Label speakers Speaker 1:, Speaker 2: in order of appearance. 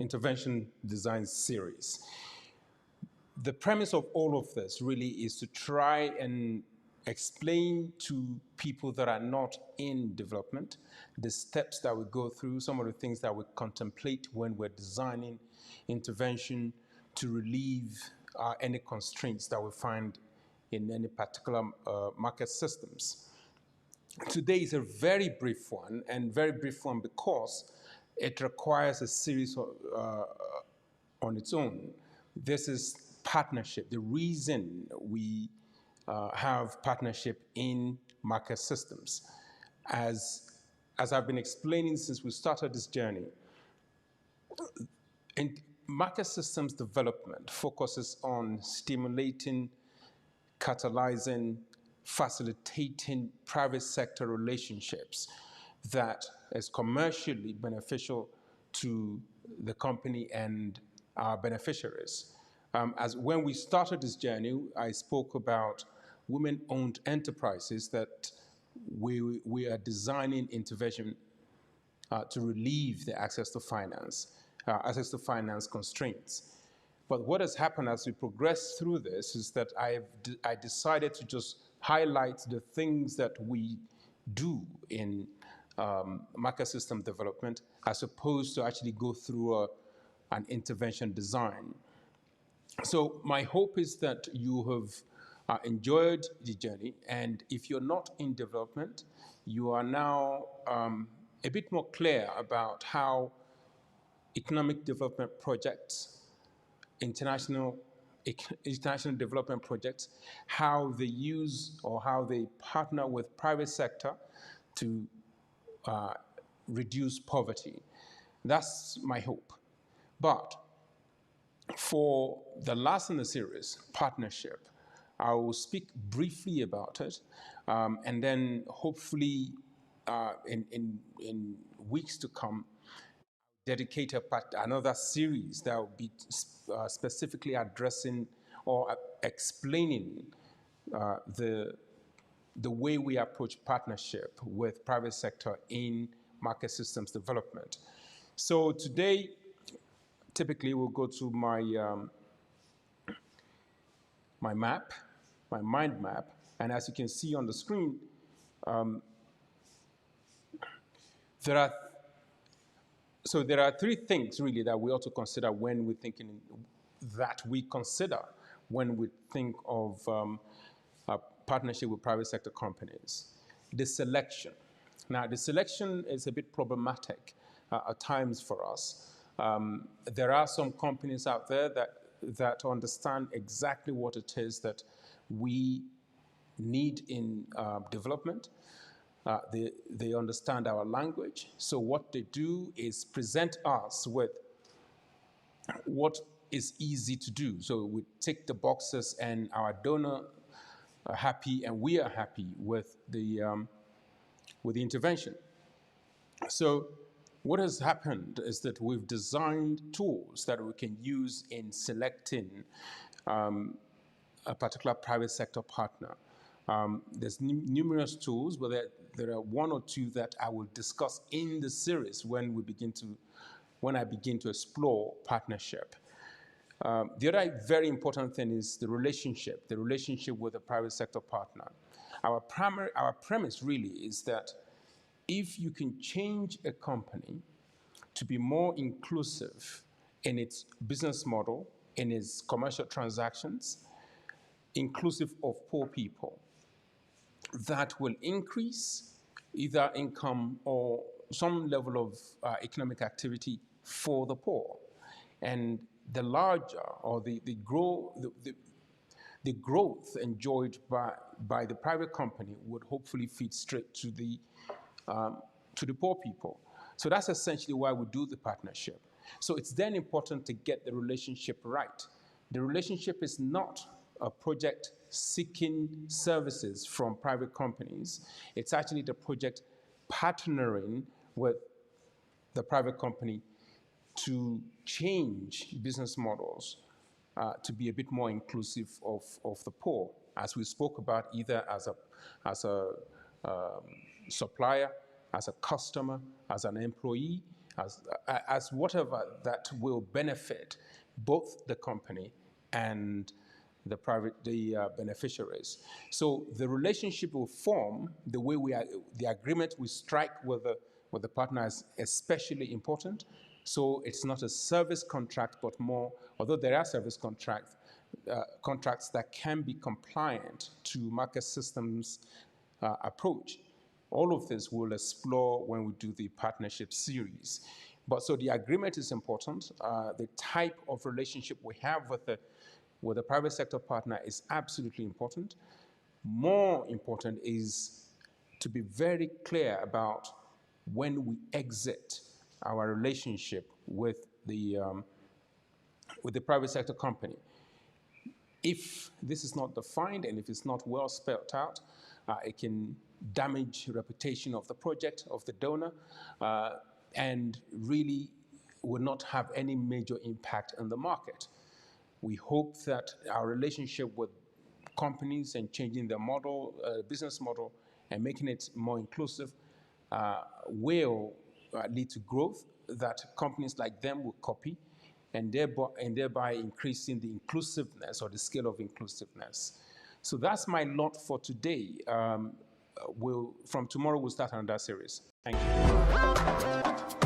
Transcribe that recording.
Speaker 1: intervention design series. The premise of all of this really is to try and explain to people that are not in development the steps that we go through, some of the things that we contemplate when we're designing intervention to relieve any constraints that we find in any particular market systems. Today is a very brief one, and very brief one because it requires a series on its own. This is partnership. The reason we have partnership in market systems. As I've been explaining since we started this journey, in market systems development focuses on stimulating, catalyzing, facilitating private sector relationships that is commercially beneficial to the company and our beneficiaries. As when we started this journey, I spoke about women-owned enterprises that we are designing intervention to relieve the access to finance constraints. But what has happened as we progress through this is that I decided to just highlight the things that we do in market system development as opposed to actually go through an intervention design. So my hope is that you have enjoyed the journey, and if you're not in development, you are now a bit more clear about how economic development projects, international development projects, how they use or how they partner with private sector to reduce poverty. That's my hope. But for the last in the series, partnership, I will speak briefly about it, and then hopefully in weeks to come, dedicate another series that will be specifically addressing or explaining the way we approach partnership with private sector in market systems development. So today, typically we'll go to my my map, my mind map, and as you can see on the screen, there are three things really that we ought to consider when we're thinking when we think of a partnership with private sector companies. The selection. Now, the selection is a bit problematic at times for us. There are some companies out there that understand exactly what it is that we need in development. They understand our language. So what they do is present us with what is easy to do. So we tick the boxes and our donor are happy and we are happy with the intervention. So what has happened is that we've designed tools that we can use in selecting a particular private sector partner. There's numerous tools, but there are one or two that I will discuss in the series when I begin to explore partnership. The other very important thing is the relationship with a private sector partner. Our premise really is that if you can change a company to be more inclusive in its business model, in its commercial transactions, inclusive of poor people, that will increase either income or some level of economic activity for the poor. And the larger or the growth enjoyed by the private company would hopefully feed straight to the poor people. So that's essentially why we do the partnership. So it's then important to get the relationship right. The relationship is not a project seeking services from private companies. It's actually the project partnering with the private company to change business models to be a bit more inclusive of the poor, as we spoke about, either as a supplier, as a customer, as an employee, as whatever that will benefit both the company and the beneficiaries. So the relationship will form the way the agreement we strike with the partner is especially important. So it's not a service contract, but more, although there are service contracts that can be compliant to market systems approach. All of this we'll explore when we do the partnership series. But so the agreement is important. The type of relationship we have with the private sector partner is absolutely important. More important is to be very clear about when we exit our relationship with the private sector company. If this is not defined and if it's not well spelled out, it can damage the reputation of the project, of the donor, and really will not have any major impact on the market. We hope that our relationship with companies and changing their model, business model, and making it more inclusive will lead to growth that companies like them will copy, and thereby increasing the inclusiveness or the scale of inclusiveness. So that's my lot for today. From tomorrow, we'll start another series. Thank you.